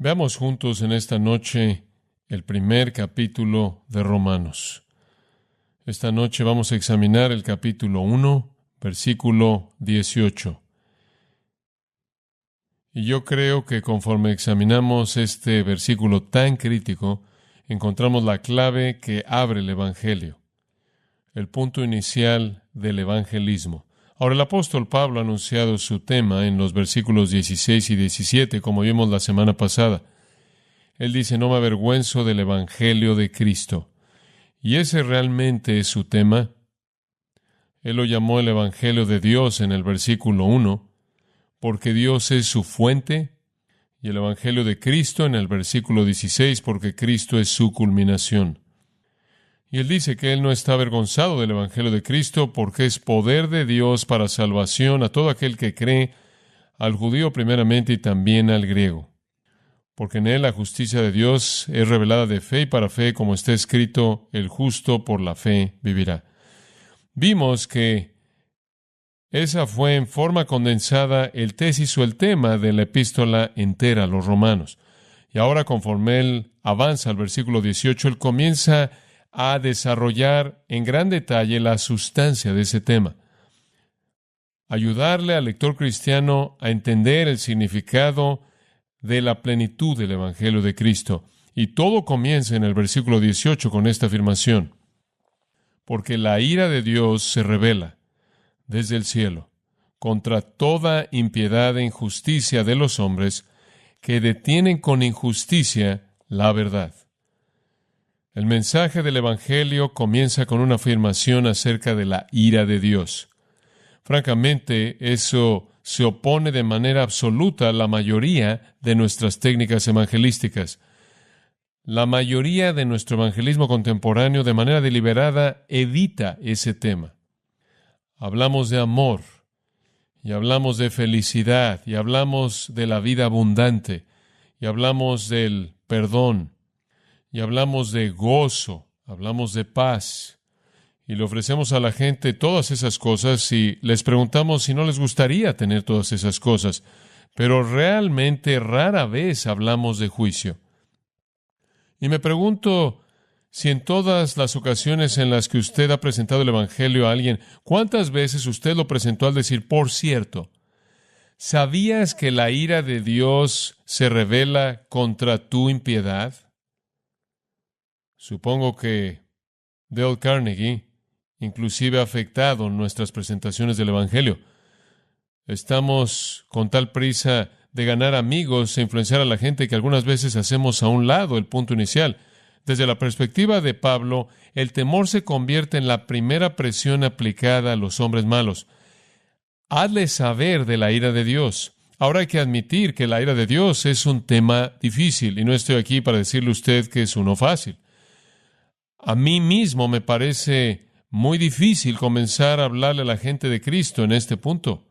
Veamos juntos en esta noche el primer capítulo de Romanos. Esta noche vamos a examinar el capítulo 1, versículo 18. Y yo creo que conforme examinamos este versículo tan crítico, encontramos la clave que abre el Evangelio, el punto inicial del evangelismo. Ahora, el apóstol Pablo ha anunciado su tema en los versículos 16 y 17, como vimos la semana pasada. Él dice, no me avergüenzo del Evangelio de Cristo. Y ese realmente es su tema. Él lo llamó el Evangelio de Dios en el versículo 1, porque Dios es su fuente, y el Evangelio de Cristo en el versículo 16, porque Cristo es su culminación. Y él dice que él no está avergonzado del Evangelio de Cristo porque es poder de Dios para salvación a todo aquel que cree, al judío primeramente y también al griego. Porque en él la justicia de Dios es revelada de fe y para fe, como está escrito, el justo por la fe vivirá. Vimos que esa fue en forma condensada el tesis o el tema de la epístola entera a los romanos. Y ahora, conforme él avanza al versículo 18, él comienza a desarrollar en gran detalle la sustancia de ese tema. Ayudarle al lector cristiano a entender el significado de la plenitud del Evangelio de Cristo. Y todo comienza en el versículo 18 con esta afirmación. Porque la ira de Dios se revela desde el cielo contra toda impiedad e injusticia de los hombres que detienen con injusticia la verdad. El mensaje del Evangelio comienza con una afirmación acerca de la ira de Dios. Francamente, eso se opone de manera absoluta a la mayoría de nuestras técnicas evangelísticas. La mayoría de nuestro evangelismo contemporáneo, de manera deliberada, evita ese tema. Hablamos de amor, y hablamos de felicidad, y hablamos de la vida abundante, y hablamos del perdón, y hablamos de gozo, hablamos de paz, y le ofrecemos a la gente todas esas cosas y les preguntamos si no les gustaría tener todas esas cosas, pero realmente rara vez hablamos de juicio. Y me pregunto si en todas las ocasiones en las que usted ha presentado el Evangelio a alguien, ¿cuántas veces usted lo presentó al decir, por cierto, ¿sabías que la ira de Dios se revela contra tu impiedad? Supongo que Dale Carnegie inclusive ha afectado nuestras presentaciones del Evangelio. Estamos con tal prisa de ganar amigos e influenciar a la gente que algunas veces hacemos a un lado el punto inicial. Desde la perspectiva de Pablo, el temor se convierte en la primera presión aplicada a los hombres malos. Hazle saber de la ira de Dios. Ahora hay que admitir que la ira de Dios es un tema difícil, y no estoy aquí para decirle a usted que es uno fácil. A mí mismo me parece muy difícil comenzar a hablarle a la gente de Cristo en este punto.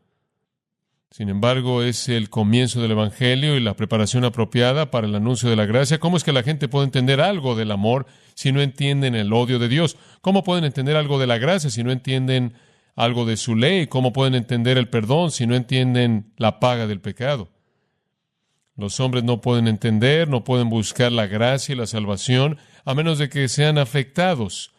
Sin embargo, es el comienzo del Evangelio y la preparación apropiada para el anuncio de la gracia. ¿Cómo es que la gente puede entender algo del amor si no entienden el odio de Dios? ¿Cómo pueden entender algo de la gracia si no entienden algo de su ley? ¿Cómo pueden entender el perdón si no entienden la paga del pecado? Los hombres no pueden entender, no pueden buscar la gracia y la salvación a menos de que sean afectados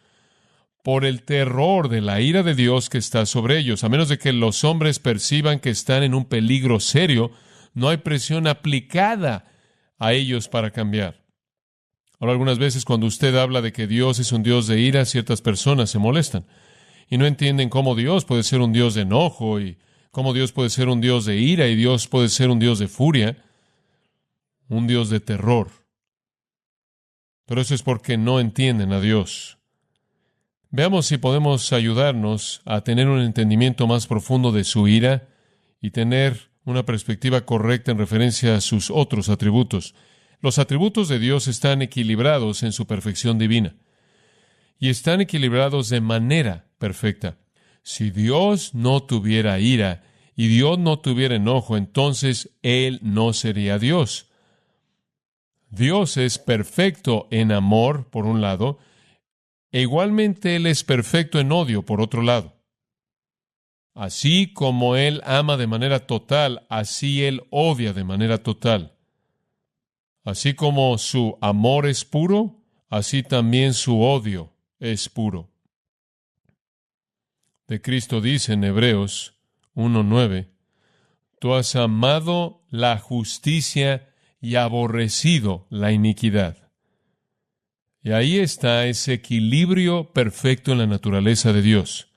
por el terror de la ira de Dios que está sobre ellos. A menos de que los hombres perciban que están en un peligro serio, no hay presión aplicada a ellos para cambiar. Ahora, algunas veces cuando usted habla de que Dios es un Dios de ira, ciertas personas se molestan y no entienden cómo Dios puede ser un Dios de enojo y cómo Dios puede ser un Dios de ira y Dios puede ser un Dios de furia, un Dios de terror. Pero eso es porque no entienden a Dios. Veamos si podemos ayudarnos a tener un entendimiento más profundo de su ira y tener una perspectiva correcta en referencia a sus otros atributos. Los atributos de Dios están equilibrados en su perfección divina y están equilibrados de manera perfecta. Si Dios no tuviera ira y Dios no tuviera enojo, entonces Él no sería Dios. Dios es perfecto en amor, por un lado, e igualmente Él es perfecto en odio, por otro lado. Así como Él ama de manera total, así Él odia de manera total. Así como su amor es puro, así también su odio es puro. De Cristo dice en Hebreos 1:9, tú has amado la justicia y aborrecido la iniquidad. Y ahí está ese equilibrio perfecto en la naturaleza de Dios.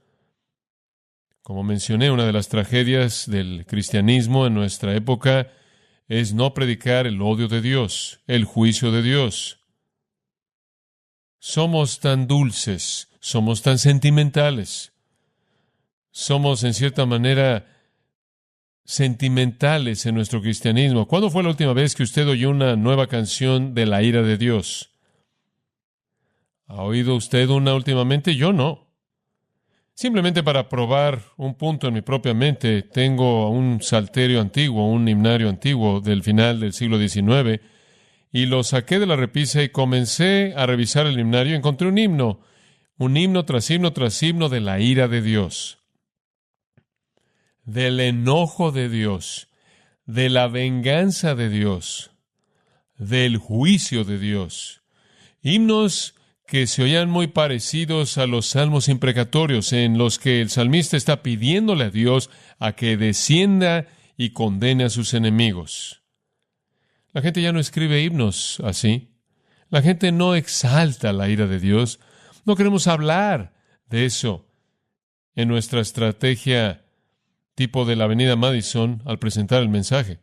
Como mencioné, una de las tragedias del cristianismo en nuestra época es no predicar el odio de Dios, el juicio de Dios. Somos tan dulces, somos tan sentimentales, somos en cierta manera sentimentales en nuestro cristianismo. ¿Cuándo fue la última vez que usted oyó una nueva canción de la ira de Dios? ¿Ha oído usted una últimamente? Yo no. Simplemente para probar un punto en mi propia mente, tengo un salterio antiguo, un himnario antiguo del final del siglo XIX, y lo saqué de la repisa y comencé a revisar el himnario. Encontré un himno tras himno tras himno de la ira de Dios, del enojo de Dios, de la venganza de Dios, del juicio de Dios. Himnos que se oían muy parecidos a los salmos imprecatorios, en los que el salmista está pidiéndole a Dios a que descienda y condene a sus enemigos. La gente ya no escribe himnos así. La gente no exalta la ira de Dios. No queremos hablar de eso en nuestra estrategia tipo de la Avenida Madison al presentar el mensaje.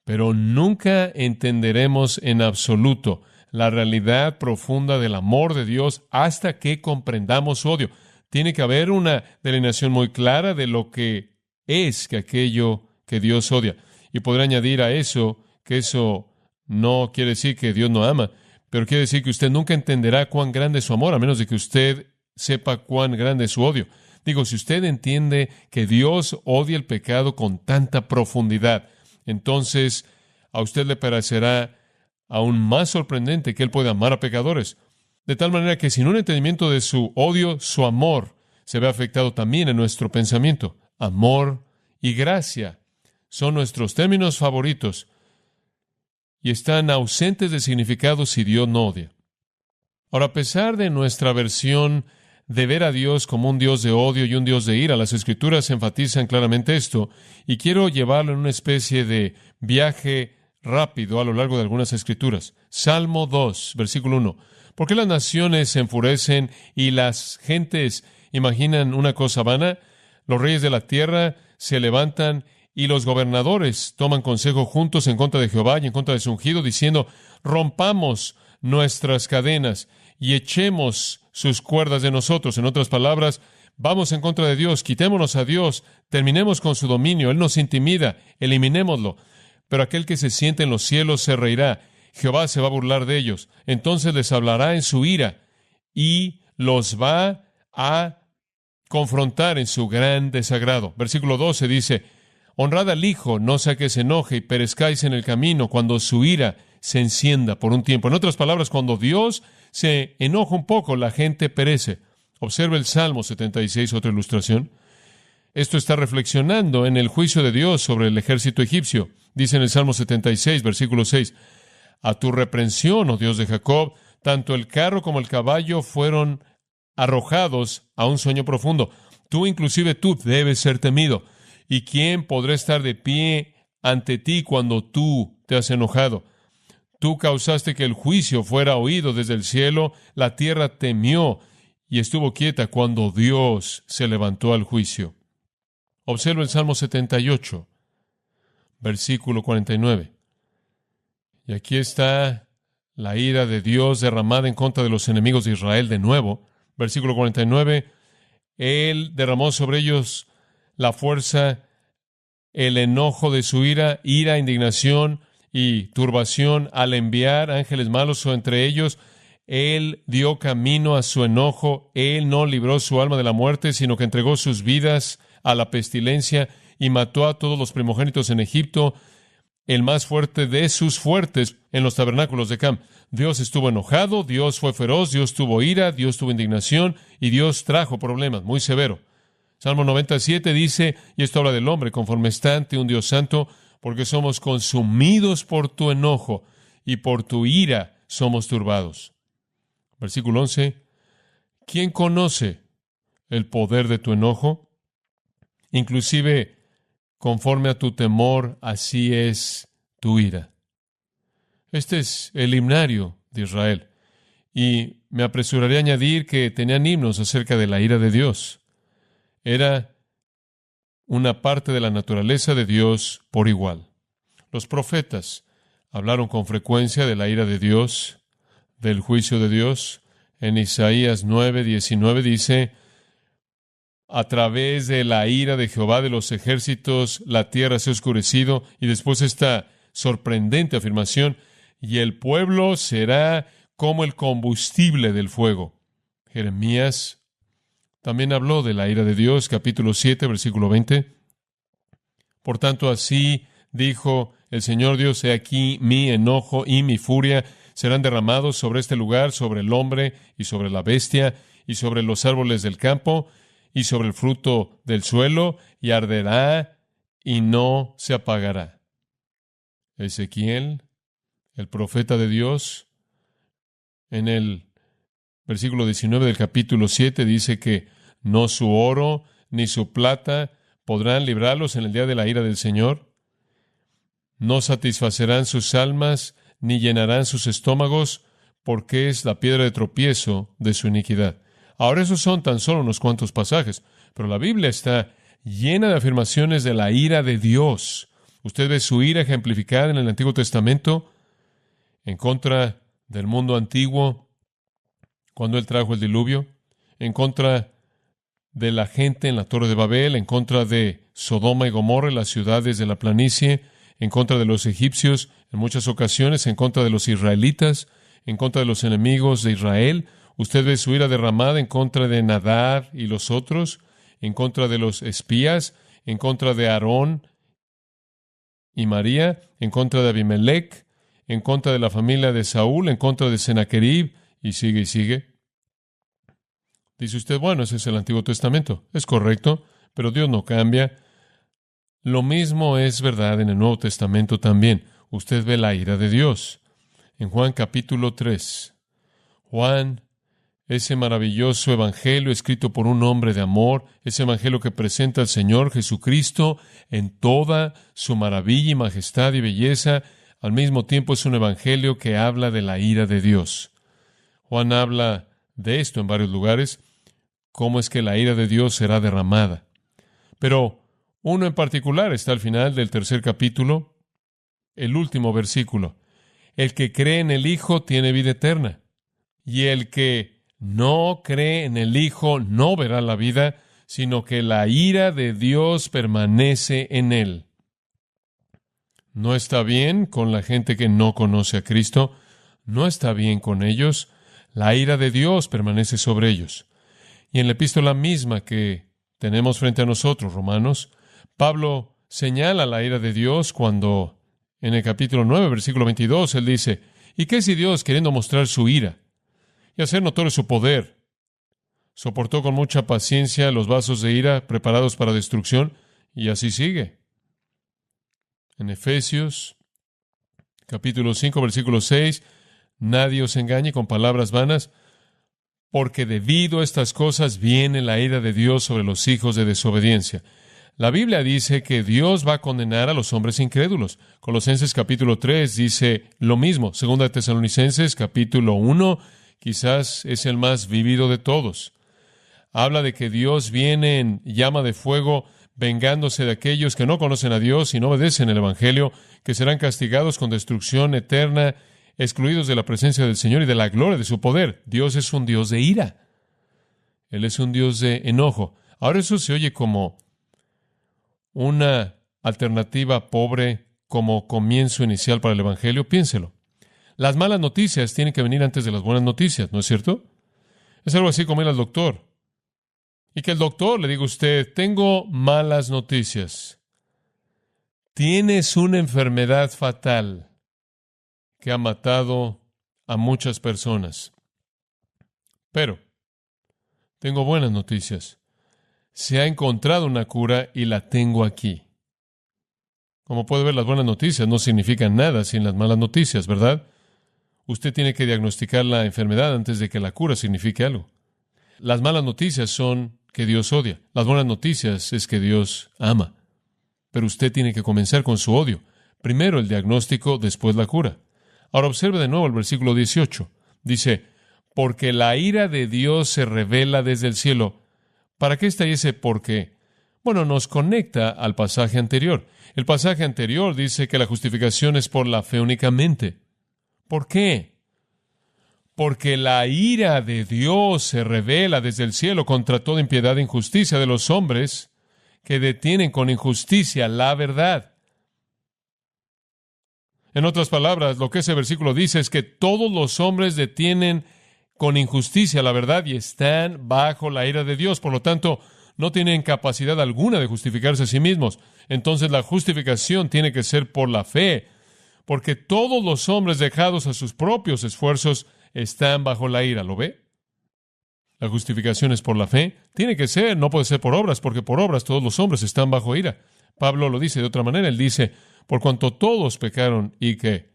Pero nunca entenderemos en absoluto la realidad profunda del amor de Dios hasta que comprendamos su odio. Tiene que haber una delineación muy clara de lo que es que aquello que Dios odia. Y podré añadir a eso que eso no quiere decir que Dios no ama, pero quiere decir que usted nunca entenderá cuán grande es su amor, a menos de que usted sepa cuán grande es su odio. Digo, si usted entiende que Dios odia el pecado con tanta profundidad, entonces a usted le parecerá aún más sorprendente que Él pueda amar a pecadores. De tal manera que sin un entendimiento de su odio, su amor se ve afectado también en nuestro pensamiento. Amor y gracia son nuestros términos favoritos y están ausentes de significado si Dios no odia. Ahora, a pesar de nuestra versión de ver a Dios como un Dios de odio y un Dios de ira, las Escrituras enfatizan claramente esto, y quiero llevarlo en una especie de viaje rápido a lo largo de algunas Escrituras. Salmo 2, versículo 1. ¿Por qué las naciones se enfurecen y las gentes imaginan una cosa vana? Los reyes de la tierra se levantan y los gobernadores toman consejo juntos en contra de Jehová y en contra de su ungido, diciendo, rompamos nuestras cadenas y echemos sus cuerdas de nosotros. En otras palabras, vamos en contra de Dios, quitémonos a Dios, terminemos con su dominio, Él nos intimida, eliminémoslo. Pero aquel que se siente en los cielos se reirá, Jehová se va a burlar de ellos, entonces les hablará en su ira y los va a confrontar en su gran desagrado. Versículo 12 dice, honrad al Hijo, no sea que se enoje y perezcáis en el camino cuando su ira se encienda por un tiempo. En otras palabras, cuando Dios se enoja un poco, la gente perece. Observe el Salmo 76, otra ilustración. Esto está reflexionando en el juicio de Dios sobre el ejército egipcio. Dice en el Salmo 76, versículo 6, a tu reprensión, oh Dios de Jacob, tanto el carro como el caballo fueron arrojados a un sueño profundo. Tú, inclusive tú, debes ser temido. ¿Y quién podrá estar de pie ante ti cuando tú te has enojado? Tú causaste que el juicio fuera oído desde el cielo, la tierra temió y estuvo quieta cuando Dios se levantó al juicio. Observa el Salmo 78, versículo 49. Y aquí está la ira de Dios derramada en contra de los enemigos de Israel de nuevo. Versículo 49, Él derramó sobre ellos la fuerza, el enojo de su ira, indignación y turbación al enviar ángeles malos entre ellos. Él dio camino a su enojo. Él no libró su alma de la muerte, sino que entregó sus vidas a la pestilencia y mató a todos los primogénitos en Egipto, el más fuerte de sus fuertes en los tabernáculos de Cam. Dios estuvo enojado, Dios fue feroz, Dios tuvo ira, Dios tuvo indignación y Dios trajo problemas, muy severo. Salmo 97 dice, y esto habla del hombre, conforme está ante un Dios santo, porque somos consumidos por tu enojo y por tu ira somos turbados. Versículo 11. ¿Quién conoce el poder de tu enojo? Inclusive, conforme a tu temor, así es tu ira. Este es el himnario de Israel. Y me apresuraré a añadir que tenían himnos acerca de la ira de Dios. Era una parte de la naturaleza de Dios por igual. Los profetas hablaron con frecuencia de la ira de Dios, del juicio de Dios. En Isaías 9:19 dice: a través de la ira de Jehová de los ejércitos, la tierra se ha oscurecido. Y después esta sorprendente afirmación: y el pueblo será como el combustible del fuego. Jeremías también habló de la ira de Dios, capítulo 7, versículo 20. Por tanto, así dijo el Señor Dios: he aquí mi enojo y mi furia serán derramados sobre este lugar, sobre el hombre y sobre la bestia, y sobre los árboles del campo, y sobre el fruto del suelo, y arderá y no se apagará. Ezequiel, el profeta de Dios, en el versículo 19 del capítulo 7 dice que no su oro ni su plata podrán librarlos en el día de la ira del Señor. No satisfacerán sus almas ni llenarán sus estómagos, porque es la piedra de tropiezo de su iniquidad. Ahora, esos son tan solo unos cuantos pasajes, pero la Biblia está llena de afirmaciones de la ira de Dios. Usted ve su ira ejemplificada en el Antiguo Testamento en contra del mundo antiguo, cuando Él trajo el diluvio, en contra de la gente en la Torre de Babel, en contra de Sodoma y Gomorra, las ciudades de la planicie, en contra de los egipcios, en muchas ocasiones, en contra de los israelitas, en contra de los enemigos de Israel. Usted ve su ira derramada en contra de Nadab y los otros, en contra de los espías, en contra de Aarón y María, en contra de Abimelech, en contra de la familia de Saúl, en contra de Sennacherib, y sigue y sigue. Dice usted: bueno, ese es el Antiguo Testamento. Es correcto, pero Dios no cambia. Lo mismo es verdad en el Nuevo Testamento también. Usted ve la ira de Dios. En Juan capítulo 3, Juan, ese maravilloso evangelio escrito por un hombre de amor, ese evangelio que presenta al Señor Jesucristo en toda su maravilla y majestad y belleza, al mismo tiempo es un evangelio que habla de la ira de Dios. Juan habla de esto en varios lugares, cómo es que la ira de Dios será derramada. Pero uno en particular está al final del 3 capítulo, el último versículo. El que cree en el Hijo tiene vida eterna, y el que no cree en el Hijo no verá la vida, sino que la ira de Dios permanece en él. No está bien con la gente que no conoce a Cristo, no está bien con ellos. La ira de Dios permanece sobre ellos. Y en la epístola misma que tenemos frente a nosotros, Romanos, Pablo señala la ira de Dios cuando, en el capítulo 9, versículo 22, él dice: ¿y qué si Dios, queriendo mostrar su ira y hacer notorio su poder, soportó con mucha paciencia los vasos de ira preparados para destrucción? Y así sigue. En Efesios, capítulo 5, versículo 6, nadie os engañe con palabras vanas, porque debido a estas cosas viene la ira de Dios sobre los hijos de desobediencia. La Biblia dice que Dios va a condenar a los hombres incrédulos. Colosenses capítulo 3 dice lo mismo. Segunda de Tesalonicenses capítulo 1, quizás es el más vívido de todos. Habla de que Dios viene en llama de fuego, vengándose de aquellos que no conocen a Dios y no obedecen el Evangelio, que serán castigados con destrucción eterna, excluidos de la presencia del Señor y de la gloria de su poder. Dios es un Dios de ira. Él es un Dios de enojo. Ahora, eso se oye como una alternativa pobre, como comienzo inicial para el Evangelio. Piénselo. Las malas noticias tienen que venir antes de las buenas noticias, ¿no es cierto? Es algo así como ir al doctor. Y que el doctor le diga a usted: tengo malas noticias. Tienes una enfermedad fatal que ha matado a muchas personas. Pero tengo buenas noticias. Se ha encontrado una cura y la tengo aquí. Como puede ver, las buenas noticias no significan nada sin las malas noticias, ¿verdad? Usted tiene que diagnosticar la enfermedad antes de que la cura signifique algo. Las malas noticias son que Dios odia. Las buenas noticias es que Dios ama. Pero usted tiene que comenzar con su odio. Primero el diagnóstico, después la cura. Ahora observe de nuevo el versículo 18. Dice, porque la ira de Dios se revela desde el cielo. ¿Para qué está ese por qué? Bueno, nos conecta al pasaje anterior. El pasaje anterior dice que la justificación es por la fe únicamente. ¿Por qué? Porque la ira de Dios se revela desde el cielo contra toda impiedad e injusticia de los hombres que detienen con injusticia la verdad. En otras palabras, lo que ese versículo dice es que todos los hombres detienen con injusticia la verdad y están bajo la ira de Dios. Por lo tanto, no tienen capacidad alguna de justificarse a sí mismos. Entonces, la justificación tiene que ser por la fe, porque todos los hombres dejados a sus propios esfuerzos están bajo la ira. ¿Lo ve? La justificación es por la fe. Tiene que ser, no puede ser por obras, porque por obras todos los hombres están bajo ira. Pablo lo dice de otra manera. Él dice, por cuanto todos pecaron y que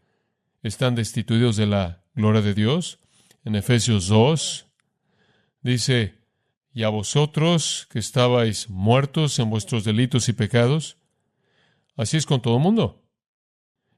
están destituidos de la gloria de Dios. En Efesios 2 dice, y a vosotros que estabais muertos en vuestros delitos y pecados. Así es con todo el mundo.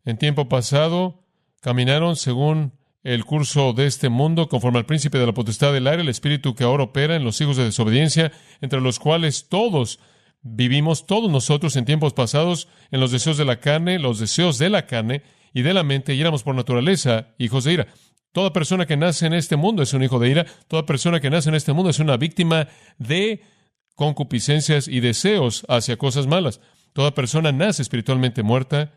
En tiempo pasado caminaron según el curso de este mundo, conforme al príncipe de la potestad del aire, el espíritu que ahora opera en los hijos de desobediencia, entre los cuales todos vivimos, todos nosotros en tiempos pasados, en los deseos de la carne y de la mente, y éramos por naturaleza hijos de ira. Toda persona que nace en este mundo es un hijo de ira. Toda persona que nace en este mundo es una víctima de concupiscencias y deseos hacia cosas malas. Toda persona nace espiritualmente muerta.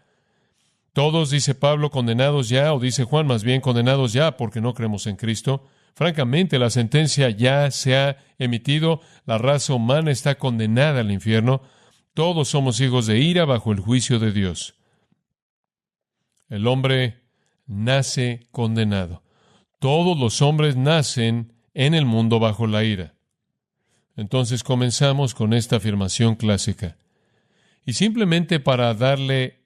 Todos, dice Pablo, condenados ya, o dice Juan más bien, condenados ya porque no creemos en Cristo. Francamente, la sentencia ya se ha emitido. La raza humana está condenada al infierno. Todos somos hijos de ira bajo el juicio de Dios. El hombre nace condenado. Todos los hombres nacen en el mundo bajo la ira. Entonces comenzamos con esta afirmación clásica. Y simplemente para darle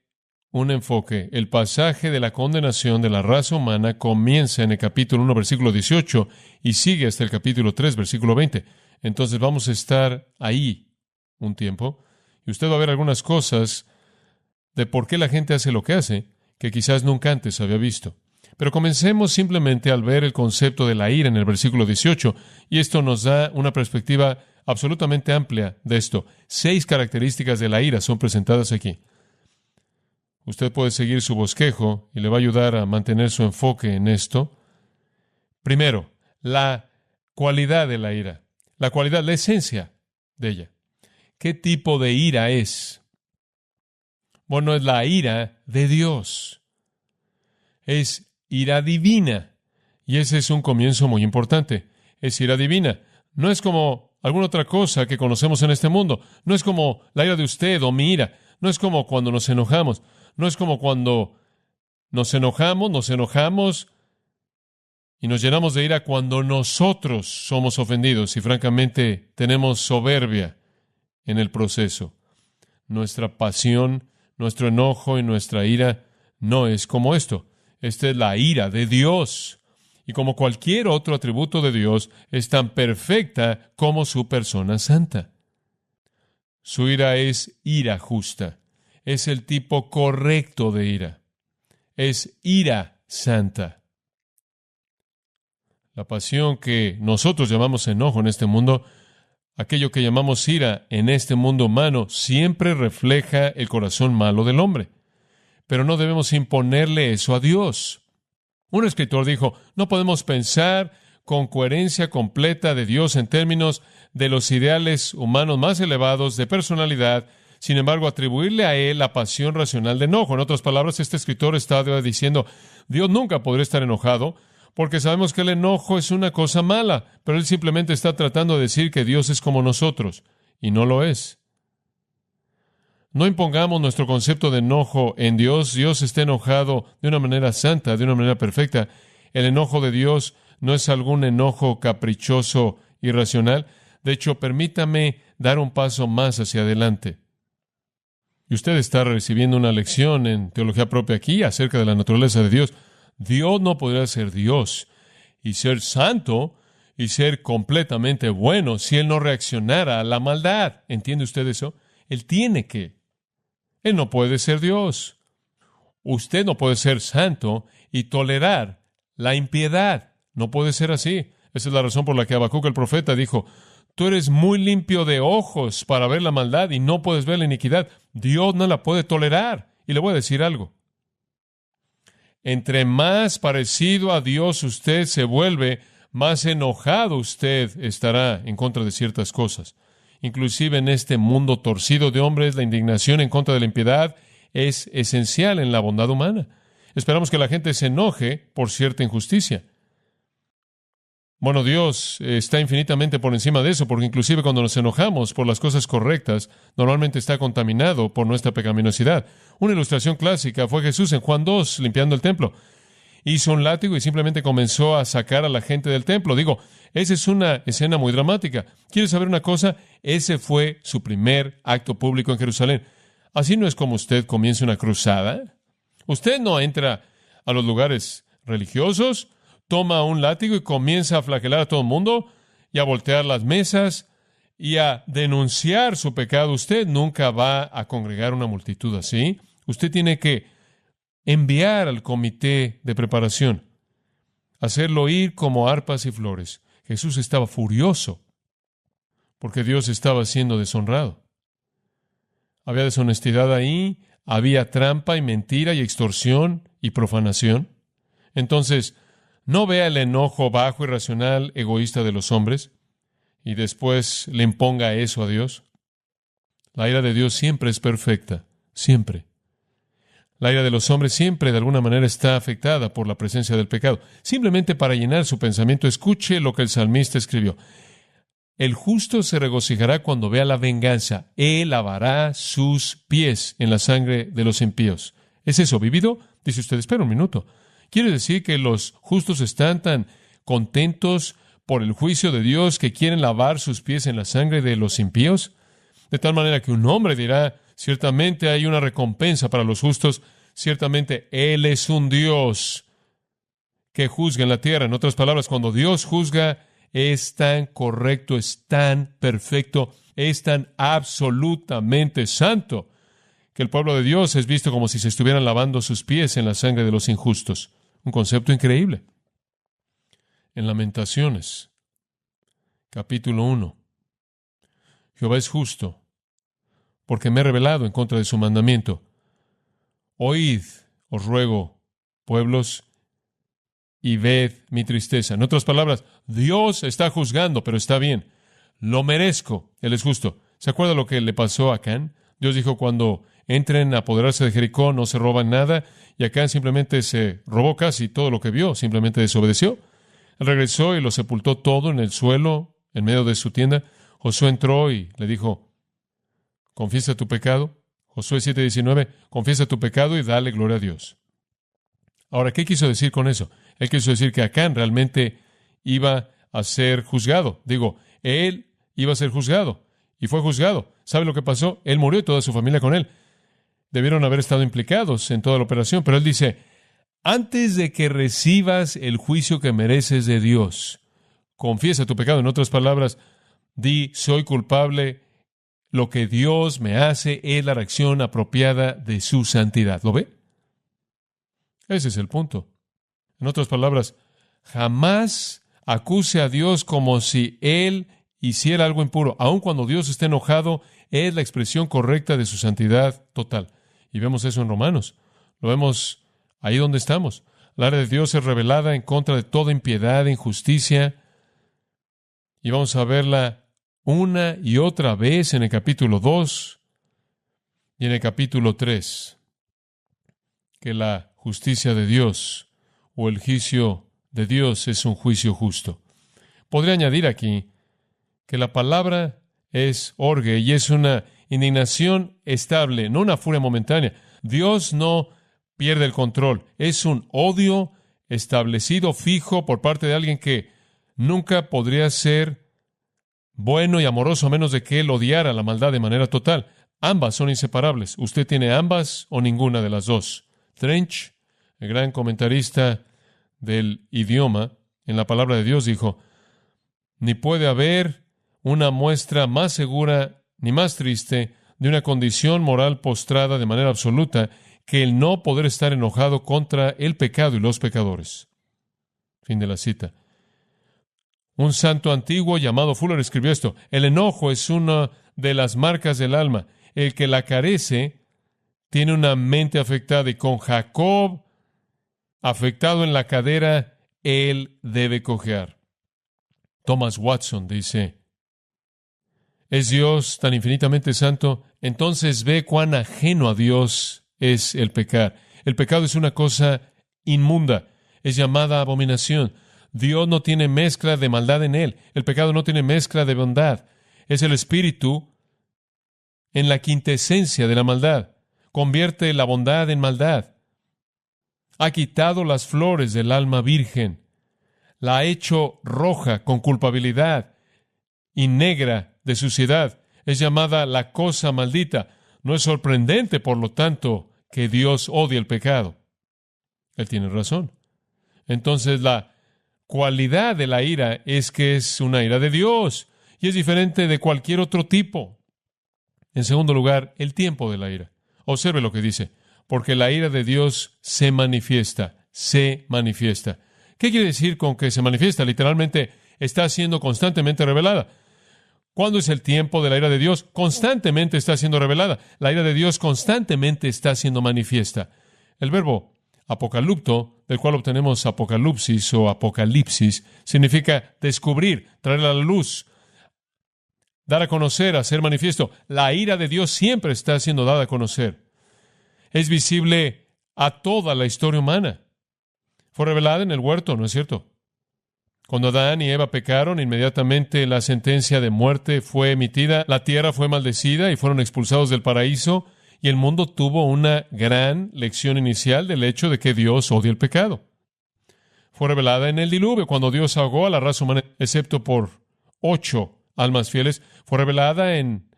un enfoque, el pasaje de la condenación de la raza humana comienza en el capítulo 1, versículo 18, y sigue hasta el capítulo 3, versículo 20. Entonces vamos a estar ahí un tiempo, y usted va a ver algunas cosas de por qué la gente hace lo que hace, que quizás nunca antes había visto. Pero comencemos simplemente al ver el concepto de la ira en el versículo 18, y esto nos da una perspectiva absolutamente amplia de esto. 6 características de la ira son presentadas aquí. Usted puede seguir su bosquejo y le va a ayudar a mantener su enfoque en esto. Primero, la cualidad de la ira. La cualidad, la esencia de ella. ¿Qué tipo de ira es? Bueno, es la ira de Dios. Es ira divina. Y ese es un comienzo muy importante. Es ira divina. No es como alguna otra cosa que conocemos en este mundo. No es como la ira de usted o mi ira. No es como cuando nos enojamos. No es como cuando nos enojamos y nos llenamos de ira cuando nosotros somos ofendidos y francamente tenemos soberbia en el proceso. Nuestra pasión, nuestro enojo y nuestra ira no es como esto. Esta es la ira de Dios. Y como cualquier otro atributo de Dios, es tan perfecta como su persona santa. Su ira es ira justa. Es el tipo correcto de ira. Es ira santa. La pasión que nosotros llamamos enojo en este mundo, aquello que llamamos ira en este mundo humano, siempre refleja el corazón malo del hombre. Pero no debemos imponerle eso a Dios. Un escritor dijo, no podemos pensar con coherencia completa de Dios en términos de los ideales humanos más elevados de personalidad, sin embargo, atribuirle a Él la pasión racional de enojo. En otras palabras, este escritor está diciendo, Dios nunca podría estar enojado, porque sabemos que el enojo es una cosa mala, pero Él simplemente está tratando de decir que Dios es como nosotros, y no lo es. No impongamos nuestro concepto de enojo en Dios. Dios está enojado de una manera santa, de una manera perfecta. El enojo de Dios no es algún enojo caprichoso, irracional. De hecho, permítame dar un paso más hacia adelante. Y usted está recibiendo una lección en teología propia aquí acerca de la naturaleza de Dios. Dios no podría ser Dios y ser santo y ser completamente bueno si Él no reaccionara a la maldad. ¿Entiende usted eso? Él tiene que. Él no puede ser Dios. Usted no puede ser santo y tolerar la impiedad. No puede ser así. Esa es la razón por la que Habacuc el profeta dijo, tú eres muy limpio de ojos para ver la maldad y no puedes ver la iniquidad. Dios no la puede tolerar. Y le voy a decir algo. Entre más parecido a Dios usted se vuelve, más enojado usted estará en contra de ciertas cosas. Inclusive en este mundo torcido de hombres, la indignación en contra de la impiedad es esencial en la bondad humana. Esperamos que la gente se enoje por cierta injusticia. Bueno, Dios está infinitamente por encima de eso, porque inclusive cuando nos enojamos por las cosas correctas, normalmente está contaminado por nuestra pecaminosidad. Una ilustración clásica fue Jesús en Juan 2, limpiando el templo. Hizo un látigo y simplemente comenzó a sacar a la gente del templo. Digo, esa es una escena muy dramática. ¿Quieres saber una cosa? Ese fue su primer acto público en Jerusalén. Así no es como usted comienza una cruzada. Usted no entra a los lugares religiosos, toma un látigo y comienza a flagelar a todo el mundo y a voltear las mesas y a denunciar su pecado. Usted nunca va a congregar una multitud así. Usted tiene que enviar al comité de preparación, hacerlo ir como arpas y flores. Jesús estaba furioso porque Dios estaba siendo deshonrado. Había deshonestidad ahí, había trampa y mentira y extorsión y profanación. Entonces, no vea el enojo bajo, irracional, egoísta de los hombres y después le imponga eso a Dios. La ira de Dios siempre es perfecta, siempre. La ira de los hombres siempre de alguna manera está afectada por la presencia del pecado. Simplemente para llenar su pensamiento, escuche lo que el salmista escribió. El justo se regocijará cuando vea la venganza. Él lavará sus pies en la sangre de los impíos. ¿Es eso vivido? Dice usted, espera un minuto. ¿Quiere decir que los justos están tan contentos por el juicio de Dios que quieren lavar sus pies en la sangre de los impíos? De tal manera que un hombre dirá, ciertamente hay una recompensa para los justos, ciertamente Él es un Dios que juzga en la tierra. En otras palabras, cuando Dios juzga, es tan correcto, es tan perfecto, es tan absolutamente santo, que el pueblo de Dios es visto como si se estuvieran lavando sus pies en la sangre de los injustos. Un concepto increíble. En Lamentaciones, capítulo 1, Jehová es justo, porque me he rebelado en contra de su mandamiento. Oíd, os ruego, pueblos, y ved mi tristeza. En otras palabras, Dios está juzgando, pero está bien. Lo merezco. Él es justo. ¿Se acuerda lo que le pasó a Acán? Dios dijo, cuando entren a apoderarse de Jericó, no se roban nada. Y Acán simplemente se robó casi todo lo que vio. Simplemente desobedeció. Él regresó y lo sepultó todo en el suelo, en medio de su tienda. Josué entró y le dijo, confiesa tu pecado. Josué 7:19, confiesa tu pecado y dale gloria a Dios. Ahora, ¿qué quiso decir con eso? Él quiso decir que Acán realmente iba a ser juzgado. Digo, él iba a ser juzgado y fue juzgado. ¿Sabe lo que pasó? Él murió y toda su familia con él. Debieron haber estado implicados en toda la operación, pero él dice, antes de que recibas el juicio que mereces de Dios, confiesa tu pecado. En otras palabras, di, soy culpable. Lo que Dios me hace es la reacción apropiada de su santidad. ¿Lo ve? Ese es el punto. En otras palabras, jamás acuse a Dios como si Él hiciera algo impuro. Aun cuando Dios esté enojado, es la expresión correcta de su santidad total. Y vemos eso en Romanos. Lo vemos ahí donde estamos. La ira de Dios es revelada en contra de toda impiedad e injusticia. Y vamos a verla una y otra vez en el capítulo 2 y en el capítulo 3. Que la justicia de Dios o el juicio de Dios es un juicio justo. Podría añadir aquí que la palabra es orge y es una indignación estable, no una furia momentánea. Dios no pierde el control. Es un odio establecido, fijo, por parte de alguien que nunca podría ser bueno y amoroso a menos de que Él odiara la maldad de manera total. Ambas son inseparables. Usted tiene ambas o ninguna de las dos. Trench el gran comentarista del idioma en la palabra de Dios, dijo: ni puede haber una muestra más segura ni más triste de una condición moral postrada de manera absoluta que el no poder estar enojado contra el pecado y los pecadores. Fin de la cita. Un santo antiguo llamado Fuller escribió esto: el enojo es una de las marcas del alma. El que la carece tiene una mente afectada, y con Jacob afectado en la cadera, él debe cojear. Thomas Watson dice: ¿es Dios tan infinitamente santo? Entonces ve cuán ajeno a Dios es el pecar. El pecado es una cosa inmunda, es llamada abominación. Dios no tiene mezcla de maldad en él. El pecado no tiene mezcla de bondad. Es el espíritu en la quintesencia de la maldad. Convierte la bondad en maldad. Ha quitado las flores del alma virgen. La ha hecho roja con culpabilidad y negra de suciedad. Es llamada la cosa maldita. No es sorprendente, por lo tanto, que Dios odie el pecado. Él tiene razón. Entonces, la cualidad de la ira es que es una ira de Dios y es diferente de cualquier otro tipo. En segundo lugar, el tiempo de la ira. Observe lo que dice: porque la ira de Dios se manifiesta. Se manifiesta. ¿Qué quiere decir con que se manifiesta? Literalmente está siendo constantemente revelada. ¿Cuándo es el tiempo de la ira de Dios? Constantemente está siendo revelada. La ira de Dios constantemente está siendo manifiesta. El verbo apocalipto, del cual obtenemos apocalipsis o apocalipsis, significa descubrir, traer a la luz, dar a conocer, hacer manifiesto. La ira de Dios siempre está siendo dada a conocer. Es visible a toda la historia humana. Fue revelada en el huerto, ¿no es cierto? Cuando Adán y Eva pecaron, inmediatamente la sentencia de muerte fue emitida, la tierra fue maldecida y fueron expulsados del paraíso, y el mundo tuvo una gran lección inicial del hecho de que Dios odia el pecado. Fue revelada en el diluvio, cuando Dios ahogó a la raza humana, excepto por 8 almas fieles. Fue revelada en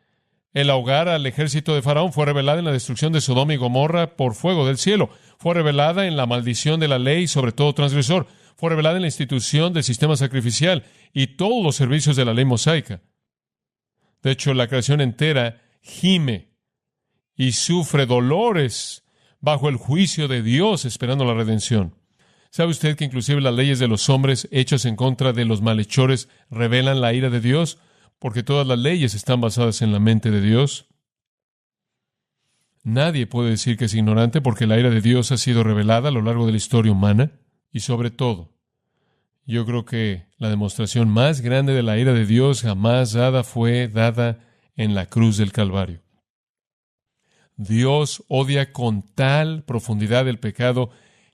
el ahogar al ejército de Faraón. Fue revelada en la destrucción de Sodoma y Gomorra por fuego del cielo. Fue revelada en la maldición de la ley sobre todo transgresor. Fue revelada en la institución del sistema sacrificial y todos los servicios de la ley mosaica. De hecho, la creación entera gime y sufre dolores bajo el juicio de Dios, esperando la redención. ¿Sabe usted que inclusive las leyes de los hombres hechas en contra de los malhechores revelan la ira de Dios? Porque todas las leyes están basadas en la mente de Dios. Nadie puede decir que es ignorante, porque la ira de Dios ha sido revelada a lo largo de la historia humana. Y sobre todo, yo creo que la demostración más grande de la ira de Dios jamás dada fue dada en la cruz del Calvario. Dios odia con tal profundidad el pecado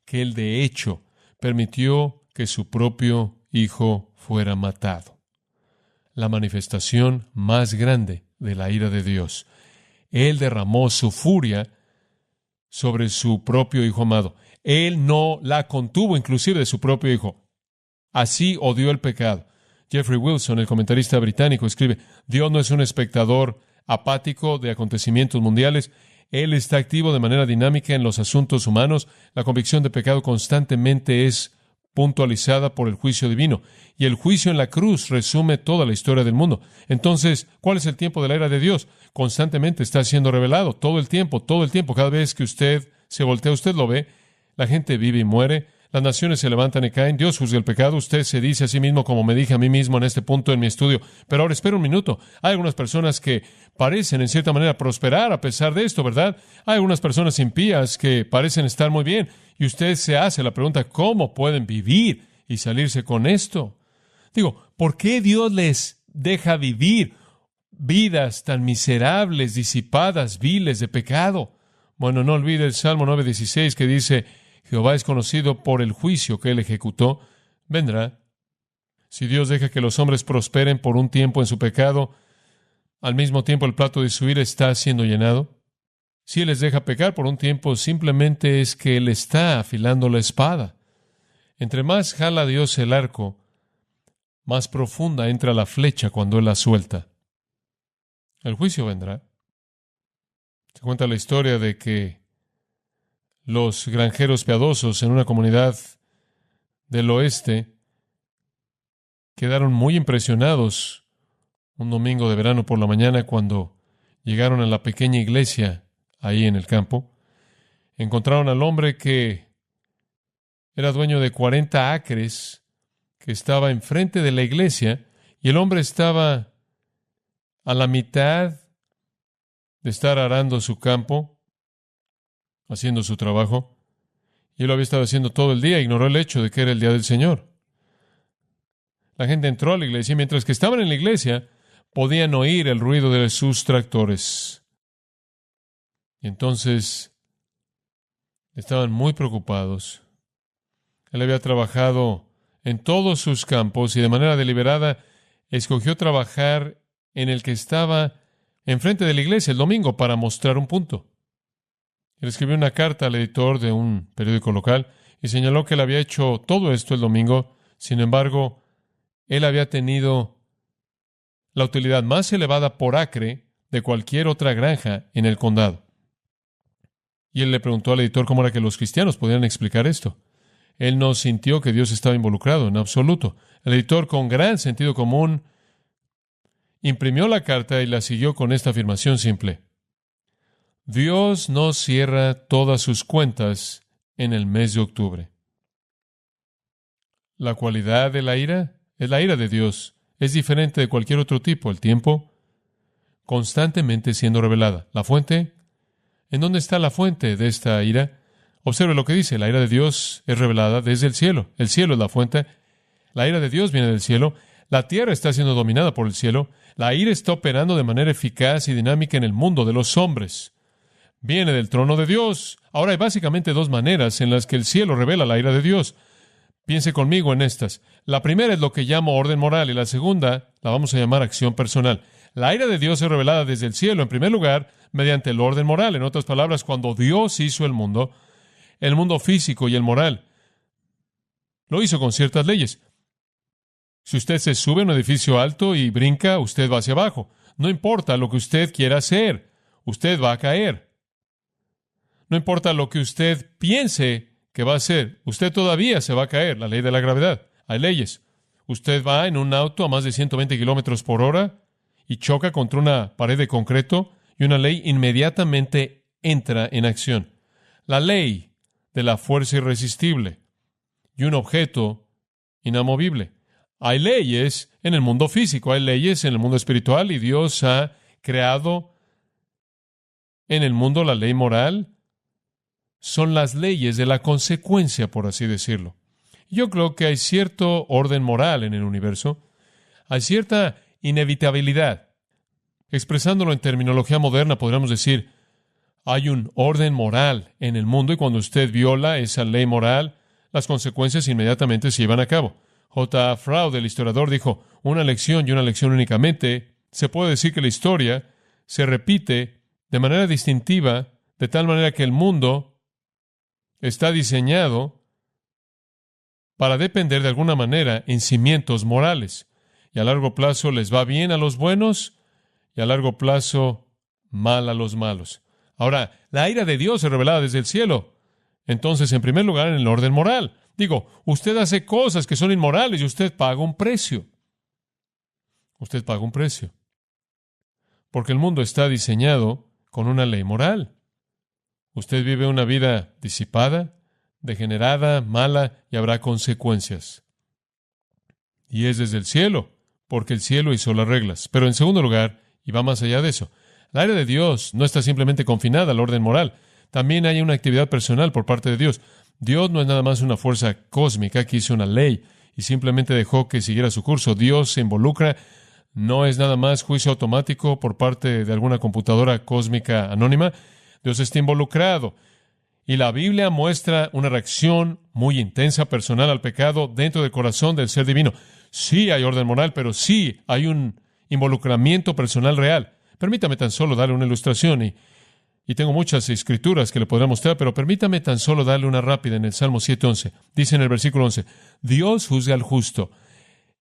que Él de hecho permitió que su propio Hijo fuera matado. La manifestación más grande de la ira de Dios. Él derramó su furia sobre su propio Hijo amado. Él no la contuvo inclusive de su propio Hijo. Así odió el pecado. Jeffrey Wilson, el comentarista británico, escribe: Dios no es un espectador apático de acontecimientos mundiales. Él está activo de manera dinámica en los asuntos humanos. La convicción de pecado constantemente es puntualizada por el juicio divino. Y el juicio en la cruz resume toda la historia del mundo. Entonces, ¿cuál es el tiempo de la ira de Dios? Constantemente está siendo revelado, todo el tiempo. Cada vez que usted se voltea, usted lo ve. La gente vive y muere. Las naciones se levantan y caen. Dios juzga el pecado. Usted se dice a sí mismo, como me dije a mí mismo en este punto en mi estudio: pero ahora espera un minuto. Hay algunas personas que parecen en cierta manera prosperar a pesar de esto, ¿verdad? Hay algunas personas impías que parecen estar muy bien. Y usted se hace la pregunta: ¿cómo pueden vivir y salirse con esto? ¿Por qué Dios les deja vivir vidas tan miserables, disipadas, viles de pecado? Bueno, no olvide el Salmo 9:16 que dice: Jehová es conocido por el juicio que Él ejecutó. Vendrá. Si Dios deja que los hombres prosperen por un tiempo en su pecado, al mismo tiempo el plato de su ira está siendo llenado. Si Él les deja pecar por un tiempo, simplemente es que Él está afilando la espada. Entre más jala Dios el arco, más profunda entra la flecha cuando Él la suelta. El juicio vendrá. Se cuenta la historia de que Los granjeros piadosos en una comunidad del oeste quedaron muy impresionados un domingo de verano por la mañana cuando llegaron a la pequeña iglesia ahí en el campo. Encontraron al hombre que era dueño de 40 acres, que estaba enfrente de la iglesia, y el hombre estaba a la mitad de estar arando su campo, haciendo su trabajo, y él lo había estado haciendo todo el día, ignoró el hecho de que era el día del Señor. La gente entró a la iglesia y mientras que estaban en la iglesia podían oír el ruido de sus tractores. Y entonces estaban muy preocupados. Él había trabajado en todos sus campos y de manera deliberada escogió trabajar en el que estaba enfrente de la iglesia el domingo para mostrar un punto. Él escribió una carta al editor de un periódico local y señaló que él había hecho todo esto el domingo. Sin embargo, él había tenido la utilidad más elevada por acre de cualquier otra granja en el condado. Y él le preguntó al editor cómo era que los cristianos podían explicar esto. Él no sintió que Dios estaba involucrado en absoluto. El editor, con gran sentido común, imprimió la carta y la siguió con esta afirmación simple: Dios no cierra todas sus cuentas en el mes de octubre. La cualidad de la ira es la ira de Dios. Es diferente de cualquier otro tipo. El tiempo constantemente siendo revelada. La fuente, ¿en dónde está la fuente de esta ira? Observe lo que dice. La ira de Dios es revelada desde el cielo. El cielo es la fuente. La ira de Dios viene del cielo. La tierra está siendo dominada por el cielo. La ira está operando de manera eficaz y dinámica en el mundo de los hombres. Viene del trono de Dios. Ahora hay básicamente dos maneras en las que el cielo revela la ira de Dios. Piense conmigo en estas. La primera es lo que llamo orden moral y la segunda la vamos a llamar acción personal. La ira de Dios es revelada desde el cielo, en primer lugar, mediante el orden moral. En otras palabras, cuando Dios hizo el mundo físico y el moral, lo hizo con ciertas leyes. Si usted se sube a un edificio alto y brinca, usted va hacia abajo. No importa lo que usted quiera hacer, usted va a caer. No importa lo que usted piense que va a hacer, usted todavía se va a caer. La ley de la gravedad. Hay leyes. Usted va en un auto a más de 120 kilómetros por hora y choca contra una pared de concreto y una ley inmediatamente entra en acción. La ley de la fuerza irresistible y un objeto inamovible. Hay leyes en el mundo físico, hay leyes en el mundo espiritual y Dios ha creado en el mundo la ley moral. Son las leyes de la consecuencia, por así decirlo. Yo creo que hay cierto orden moral en el universo. Hay cierta inevitabilidad. Expresándolo en terminología moderna, podríamos decir, hay un orden moral en el mundo y cuando usted viola esa ley moral, las consecuencias inmediatamente se llevan a cabo. J. Froude, el historiador, dijo, una lección y una lección únicamente. Se puede decir que la historia se repite de manera distintiva, de tal manera que el mundo está diseñado para depender de alguna manera en cimientos morales. Y a largo plazo les va bien a los buenos y a largo plazo mal a los malos. Ahora, la ira de Dios es revelada desde el cielo. Entonces, en primer lugar, en el orden moral. Digo, usted hace cosas que son inmorales y usted paga un precio. Usted paga un precio. Porque el mundo está diseñado con una ley moral. Usted vive una vida disipada, degenerada, mala, y habrá consecuencias. Y es desde el cielo, porque el cielo hizo las reglas. Pero en segundo lugar, y va más allá de eso, la ira de Dios no está simplemente confinada al orden moral. También hay una actividad personal por parte de Dios. Dios no es nada más una fuerza cósmica que hizo una ley y simplemente dejó que siguiera su curso. Dios se involucra. No es nada más juicio automático por parte de alguna computadora cósmica anónima. Dios está involucrado. Y la Biblia muestra una reacción muy intensa, personal al pecado dentro del corazón del ser divino. Sí hay orden moral, pero sí hay un involucramiento personal real. Permítame tan solo darle una ilustración y tengo muchas escrituras que le podré mostrar, pero permítame tan solo darle una rápida en el Salmo 7:11. Dice en el versículo 11, Dios juzga al justo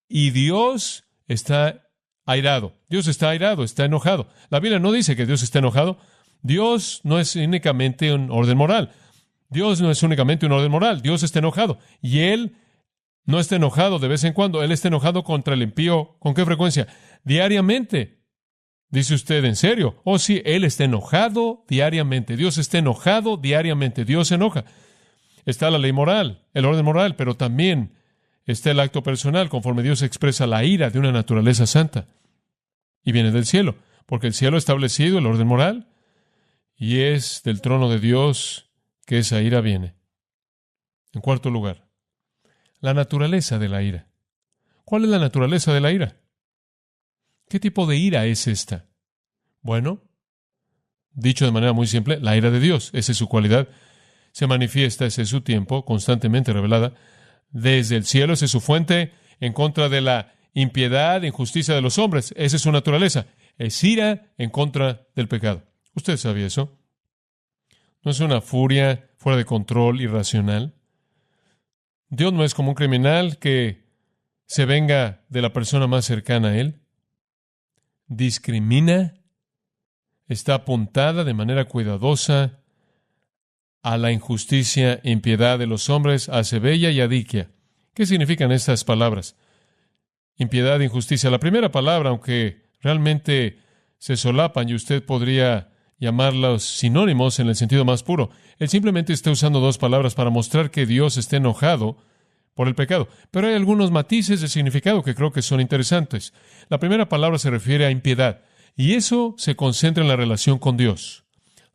y Dios está airado. Dios está airado, está enojado. La Biblia no dice que Dios está enojado. Dios no es únicamente un orden moral. Dios no es únicamente un orden moral. Dios está enojado. Y Él no está enojado de vez en cuando. Él está enojado contra el impío. ¿Con qué frecuencia? Diariamente. Dice usted, ¿en serio? Oh, sí, Él está enojado diariamente. Dios está enojado diariamente. Dios se enoja. Está la ley moral, el orden moral, pero también está el acto personal, conforme Dios expresa la ira de una naturaleza santa. Y viene del cielo, porque el cielo ha establecido el orden moral, y es del trono de Dios que esa ira viene. En cuarto lugar, la naturaleza de la ira. ¿Cuál es la naturaleza de la ira? ¿Qué tipo de ira es esta? Bueno, dicho de manera muy simple, la ira de Dios, esa es su cualidad. Se manifiesta, ese es su tiempo, constantemente revelada. Desde el cielo, esa es su fuente, en contra de la impiedad e injusticia de los hombres. Esa es su naturaleza. Es ira en contra del pecado. ¿Usted sabía eso? ¿No es una furia fuera de control, irracional? Dios no es como un criminal que se venga de la persona más cercana a Él. Discrimina, está apuntada de manera cuidadosa a la injusticia e impiedad de los hombres, hace bella y adiquia. ¿Qué significan estas palabras? Impiedad e injusticia. La primera palabra, aunque realmente se solapan y usted podría llamarlos sinónimos en el sentido más puro, él simplemente está usando dos palabras para mostrar que Dios está enojado por el pecado. Pero hay algunos matices de significado que creo que son interesantes. La primera palabra se refiere a impiedad, y eso se concentra en la relación con Dios.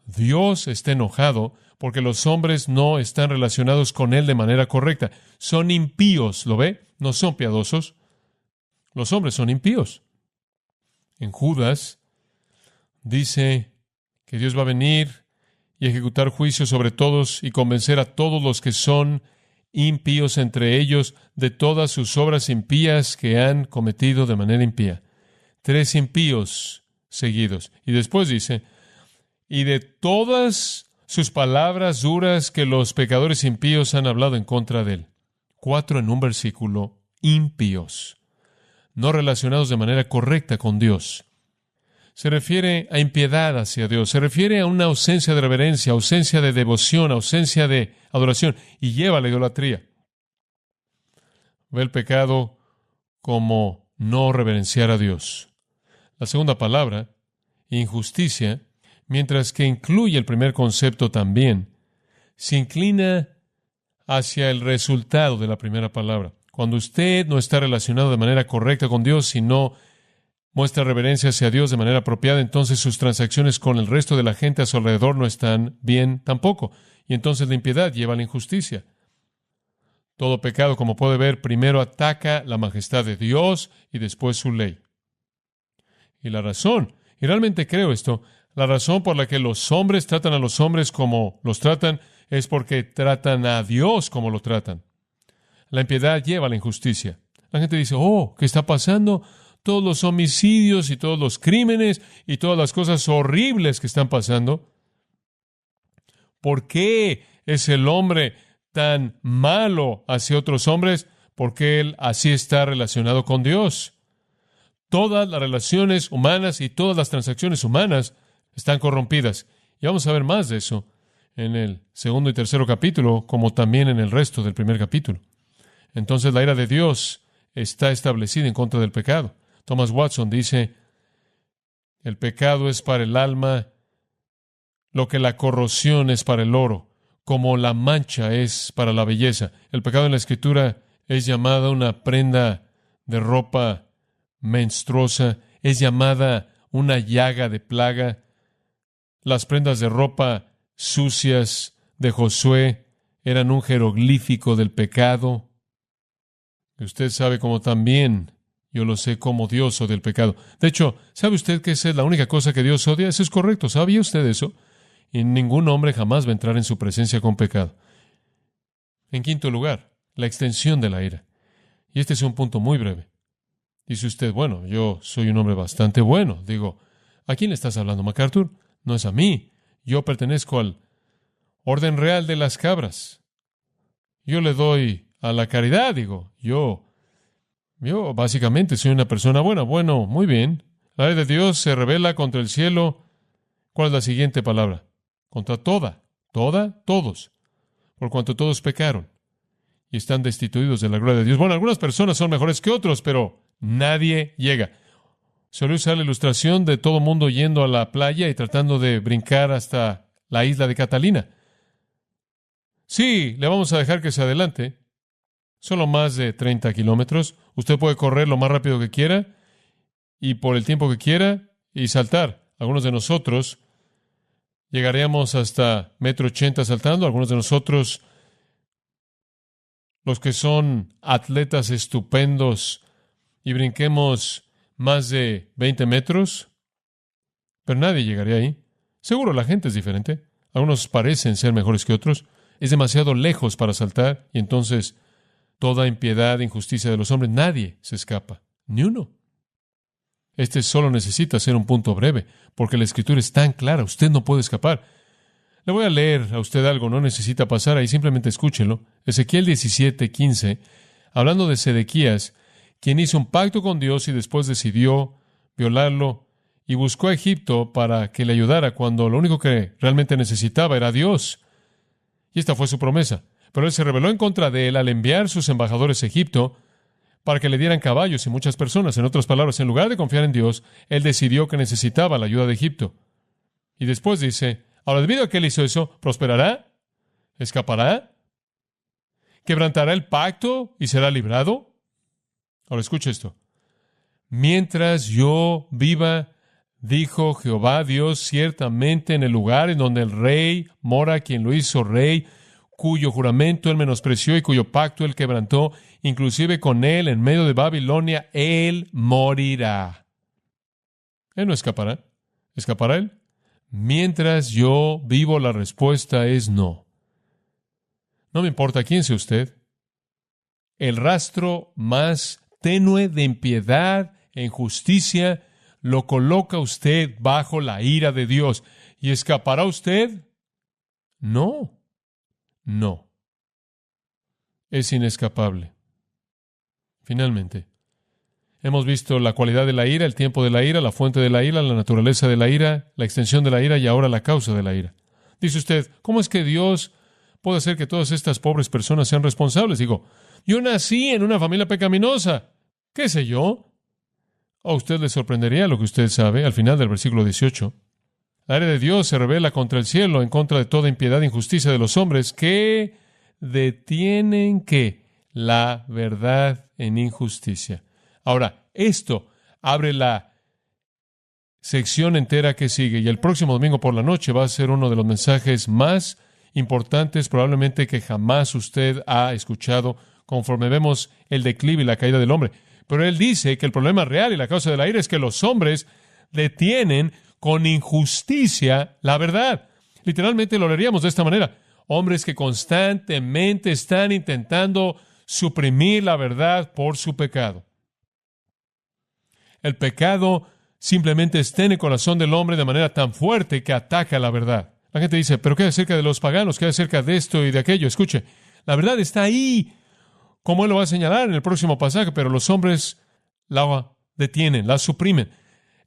Dios está enojado porque los hombres no están relacionados con Él de manera correcta. Son impíos, ¿lo ve? No son piadosos. Los hombres son impíos. En Judas dice que Dios va a venir y ejecutar juicio sobre todos y convencer a todos los que son impíos entre ellos de todas sus obras impías que han cometido de manera impía. 3 impíos seguidos. Y después dice, y de todas sus palabras duras que los pecadores impíos han hablado en contra de Él. 4 en un versículo, impíos, no relacionados de manera correcta con Dios. Se refiere a impiedad hacia Dios, se refiere a una ausencia de reverencia, ausencia de devoción, ausencia de adoración, y lleva a la idolatría. Ve el pecado como no reverenciar a Dios. La segunda palabra, injusticia, mientras que incluye el primer concepto también, se inclina hacia el resultado de la primera palabra. Cuando usted no está relacionado de manera correcta con Dios, sino muestra reverencia hacia Dios de manera apropiada, entonces sus transacciones con el resto de la gente a su alrededor no están bien tampoco. Y entonces la impiedad lleva a la injusticia. Todo pecado, como puede ver, primero ataca la majestad de Dios y después su ley. Y la razón, y realmente creo esto, la razón por la que los hombres tratan a los hombres como los tratan es porque tratan a Dios como lo tratan. La impiedad lleva a la injusticia. La gente dice, oh, ¿qué está pasando? Todos los homicidios y todos los crímenes y todas las cosas horribles que están pasando. ¿Por qué es el hombre tan malo hacia otros hombres? Porque él así está relacionado con Dios. Todas las relaciones humanas y todas las transacciones humanas están corrompidas. Y vamos a ver más de eso en el 2 y 3 capítulo, como también en el resto del 1 capítulo. Entonces la ira de Dios está establecida en contra del pecado. Thomas Watson dice, el pecado es para el alma lo que la corrosión es para el oro, como la mancha es para la belleza. El pecado en la Escritura es llamada una prenda de ropa menstruosa, es llamada una llaga de plaga. Las prendas de ropa sucias de Josué eran un jeroglífico del pecado. Y usted sabe cómo también yo lo sé como Dios odia el pecado. De hecho, ¿sabe usted que esa es la única cosa que Dios odia? Eso es correcto. ¿Sabía usted eso? Y ningún hombre jamás va a entrar en su presencia con pecado. En quinto lugar, la extensión de la ira. Y este es un punto muy breve. Dice usted, bueno, yo soy un hombre bastante bueno. Digo, ¿a quién le estás hablando, MacArthur? No es a mí. Yo pertenezco al orden real de las cabras. Yo le doy a la caridad, digo. Yo básicamente soy una persona buena. Bueno, muy bien. La ley de Dios se revela contra el cielo. ¿Cuál es la siguiente palabra? Contra toda, todos. por cuanto todos pecaron y están destituidos de la gloria de Dios. Bueno, algunas personas son mejores que otros, pero nadie llega. Suele usar la ilustración de todo mundo yendo a la playa y tratando de brincar hasta la isla de Catalina. Sí, le vamos a dejar que se adelante. Solo más de 30 kilómetros. Usted puede correr lo más rápido que quiera y por el tiempo que quiera y saltar. Algunos de nosotros llegaríamos hasta 1,80 m saltando. Algunos de nosotros, los que son atletas estupendos y brinquemos más de 20 metros, pero nadie llegaría ahí. Seguro la gente es diferente. Algunos parecen ser mejores que otros. Es demasiado lejos para saltar y entonces toda impiedad, injusticia de los hombres, nadie se escapa, ni uno. Este solo necesita ser un punto breve, porque la Escritura es tan clara, usted no puede escapar. Le voy a leer a usted algo, no necesita pasar ahí, simplemente escúchelo. Ezequiel 17:15, hablando de Sedequías, quien hizo un pacto con Dios y después decidió violarlo y buscó a Egipto para que le ayudara cuando lo único que realmente necesitaba era Dios. Y esta fue su promesa. Pero él se rebeló en contra de él al enviar sus embajadores a Egipto para que le dieran caballos y muchas personas. En otras palabras, en lugar de confiar en Dios, él decidió que necesitaba la ayuda de Egipto. Y después dice, ahora debido a que él hizo eso, ¿prosperará? ¿Escapará? ¿Quebrantará el pacto y será librado? Ahora escuche esto. Mientras yo viva, dijo Jehová Dios, ciertamente en el lugar en donde el rey mora, quien lo hizo rey, cuyo juramento él menospreció y cuyo pacto él quebrantó, inclusive con él en medio de Babilonia, él morirá. Él no escapará. ¿Escapará él? Mientras yo vivo, la respuesta es no. No me importa quién sea usted. El rastro más tenue de impiedad e injusticia lo coloca usted bajo la ira de Dios. ¿Y escapará usted? No. No. Es inescapable. Finalmente, hemos visto la cualidad de la ira, el tiempo de la ira, la fuente de la ira, la naturaleza de la ira, la extensión de la ira y ahora la causa de la ira. Dice usted, ¿cómo es que Dios puede hacer que todas estas pobres personas sean responsables? Digo, yo nací en una familia pecaminosa. ¿Qué sé yo? A usted le sorprendería lo que usted sabe al final del versículo 18. La ira de Dios se revela contra el cielo, en contra de toda impiedad e injusticia de los hombres que detienen ¿qué? La verdad en injusticia. Ahora, esto abre la sección entera que sigue, y el próximo domingo por la noche va a ser uno de los mensajes más importantes probablemente que jamás usted ha escuchado, conforme vemos el declive y la caída del hombre. Pero él dice que el problema real y la causa de la ira es que los hombres detienen con injusticia la verdad. Literalmente lo leeríamos de esta manera. Hombres que constantemente están intentando suprimir la verdad por su pecado. El pecado simplemente está en el corazón del hombre de manera tan fuerte que ataca la verdad. La gente dice, ¿pero qué hay acerca de los paganos? ¿Qué hay acerca de esto y de aquello? Escuche, la verdad está ahí, como él lo va a señalar en el próximo pasaje, pero los hombres la detienen, la suprimen.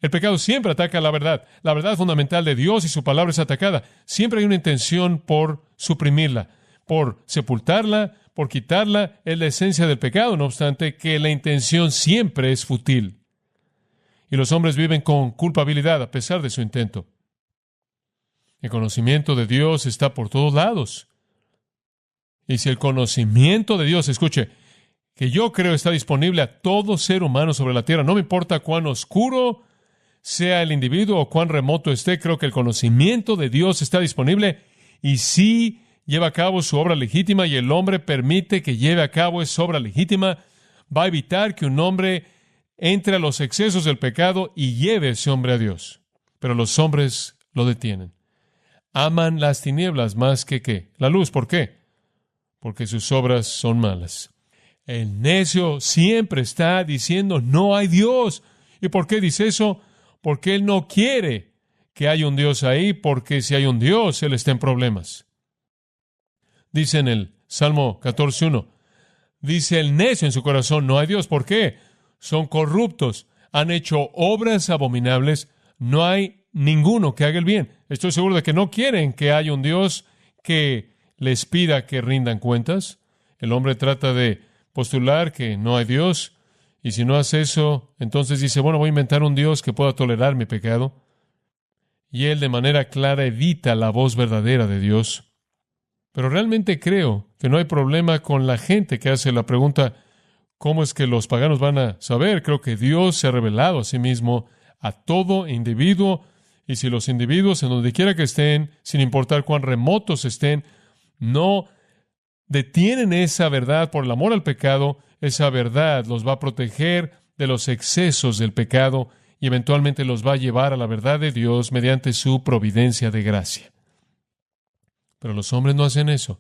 El pecado siempre ataca la verdad. La verdad fundamental de Dios y su palabra es atacada. Siempre hay una intención por suprimirla, por sepultarla, por quitarla. Es la esencia del pecado, no obstante, que la intención siempre es fútil. Y los hombres viven con culpabilidad a pesar de su intento. El conocimiento de Dios está por todos lados. Y si el conocimiento de Dios, escuche, que yo creo está disponible a todo ser humano sobre la tierra, no me importa cuán oscuro sea el individuo o cuán remoto esté, creo que el conocimiento de Dios está disponible y sí lleva a cabo su obra legítima y el hombre permite que lleve a cabo esa obra legítima, va a evitar que un hombre entre a los excesos del pecado y lleve a ese hombre a Dios. Pero los hombres lo detienen. Aman las tinieblas más que ¿qué? La luz. ¿Por qué? Porque sus obras son malas. El necio siempre está diciendo, no hay Dios. ¿Y por qué dice eso? Porque él no quiere que haya un Dios ahí, porque si hay un Dios, él está en problemas. Dice en el Salmo 14:1, dice el necio en su corazón, no hay Dios. ¿Por qué? Son corruptos, han hecho obras abominables, no hay ninguno que haga el bien. Estoy seguro de que no quieren que haya un Dios que les pida que rindan cuentas. El hombre trata de postular que no hay Dios, y si no hace eso, entonces dice, bueno, voy a inventar un Dios que pueda tolerar mi pecado. Y él de manera clara evita la voz verdadera de Dios. Pero realmente creo que no hay problema con la gente que hace la pregunta, ¿cómo es que los paganos van a saber? Creo que Dios se ha revelado a sí mismo a todo individuo, y si los individuos, en donde quiera que estén, sin importar cuán remotos estén, no detienen esa verdad por el amor al pecado, esa verdad los va a proteger de los excesos del pecado y eventualmente los va a llevar a la verdad de Dios mediante su providencia de gracia. Pero los hombres no hacen eso.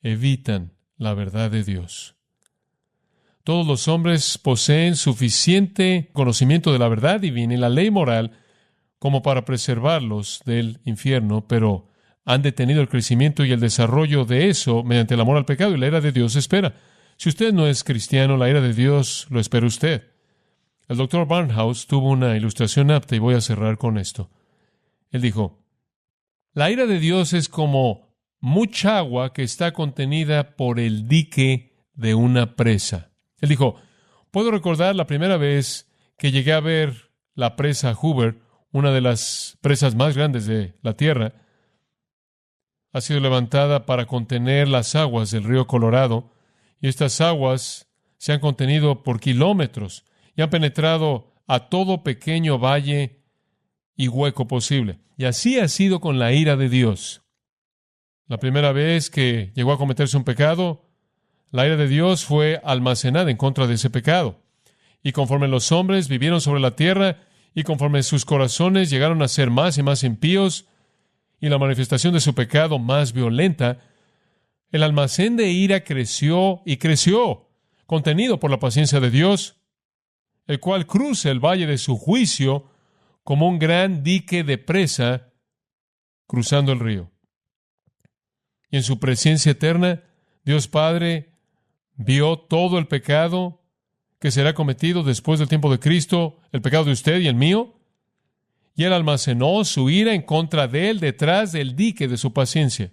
Evitan la verdad de Dios. Todos los hombres poseen suficiente conocimiento de la verdad divina y la ley moral como para preservarlos del infierno, pero han detenido el crecimiento y el desarrollo de eso mediante el amor al pecado, y la ira de Dios espera. Si usted no es cristiano, la ira de Dios lo espera usted. El doctor Barnhouse tuvo una ilustración apta y voy a cerrar con esto. Él dijo, la ira de Dios es como mucha agua que está contenida por el dique de una presa. Él dijo, puedo recordar la primera vez que llegué a ver la presa Hoover, una de las presas más grandes de la Tierra. Ha sido levantada para contener las aguas del río Colorado, y estas aguas se han contenido por kilómetros y han penetrado a todo pequeño valle y hueco posible. Y así ha sido con la ira de Dios. La primera vez que llegó a cometerse un pecado, la ira de Dios fue almacenada en contra de ese pecado. Y conforme los hombres vivieron sobre la tierra, y conforme sus corazones llegaron a ser más y más impíos, y la manifestación de su pecado más violenta, el almacén de ira creció y creció, contenido por la paciencia de Dios, el cual cruza el valle de su juicio como un gran dique de presa cruzando el río. Y en su presencia eterna, Dios Padre vio todo el pecado que será cometido después del tiempo de Cristo, el pecado de usted y el mío, y Él almacenó su ira en contra de Él detrás del dique de su paciencia.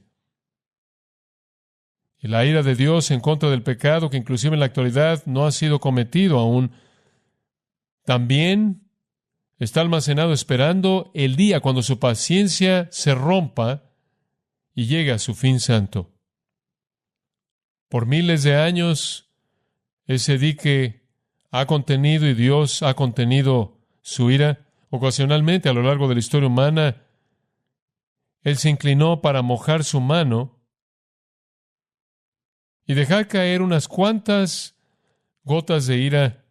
Y la ira de Dios en contra del pecado, que inclusive en la actualidad no ha sido cometido aún, también está almacenado esperando el día cuando su paciencia se rompa y llegue a su fin santo. Por miles de años, ese dique ha contenido y Dios ha contenido su ira. Ocasionalmente, a lo largo de la historia humana, Él se inclinó para mojar su mano y dejar caer unas cuantas gotas de ira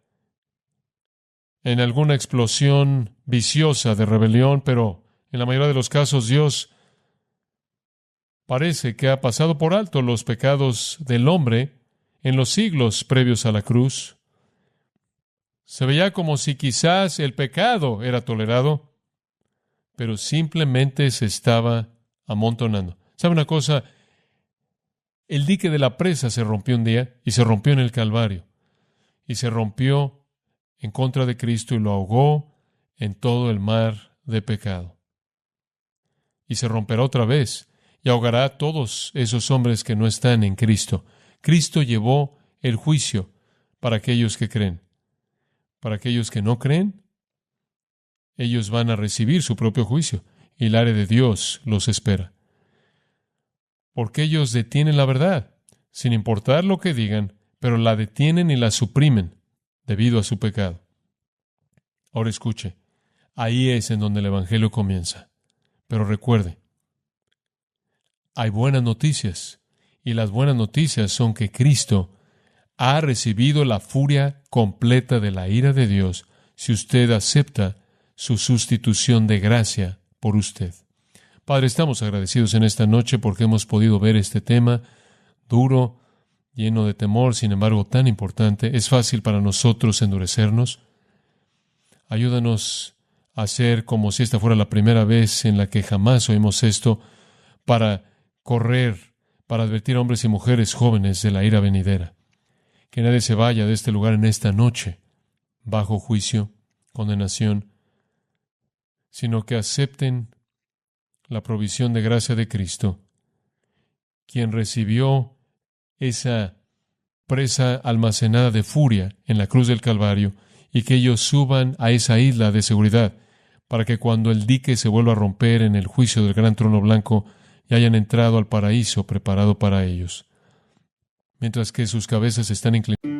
en alguna explosión viciosa de rebelión, pero en la mayoría de los casos Dios parece que ha pasado por alto los pecados del hombre en los siglos previos a la cruz. Se veía como si quizás el pecado era tolerado, pero simplemente se estaba amontonando. ¿Sabe una cosa? El dique de la presa se rompió un día, y se rompió en el Calvario, y se rompió en contra de Cristo y lo ahogó en todo el mar de pecado. Y se romperá otra vez y ahogará a todos esos hombres que no están en Cristo. Cristo llevó el juicio para aquellos que creen. Para aquellos que no creen, ellos van a recibir su propio juicio y el ira de Dios los espera. Porque ellos detienen la verdad, sin importar lo que digan, pero la detienen y la suprimen debido a su pecado. Ahora escuche, ahí es en donde el Evangelio comienza. Pero recuerde, hay buenas noticias, y las buenas noticias son que Cristo ha recibido la furia completa de la ira de Dios si usted acepta su sustitución de gracia por usted. Padre, estamos agradecidos en esta noche porque hemos podido ver este tema duro, lleno de temor, sin embargo tan importante. Es fácil para nosotros endurecernos. Ayúdanos a hacer como si esta fuera la primera vez en la que jamás oímos esto, para correr, para advertir a hombres y mujeres jóvenes de la ira venidera. Que nadie se vaya de este lugar en esta noche bajo juicio, condenación, sino que acepten la provisión de gracia de Cristo quien recibió esa presa almacenada de furia en la cruz del Calvario, y que ellos suban a esa isla de seguridad, para que cuando el dique se vuelva a romper en el juicio del gran trono blanco, ya hayan entrado al paraíso preparado para ellos, mientras que sus cabezas están inclinadas.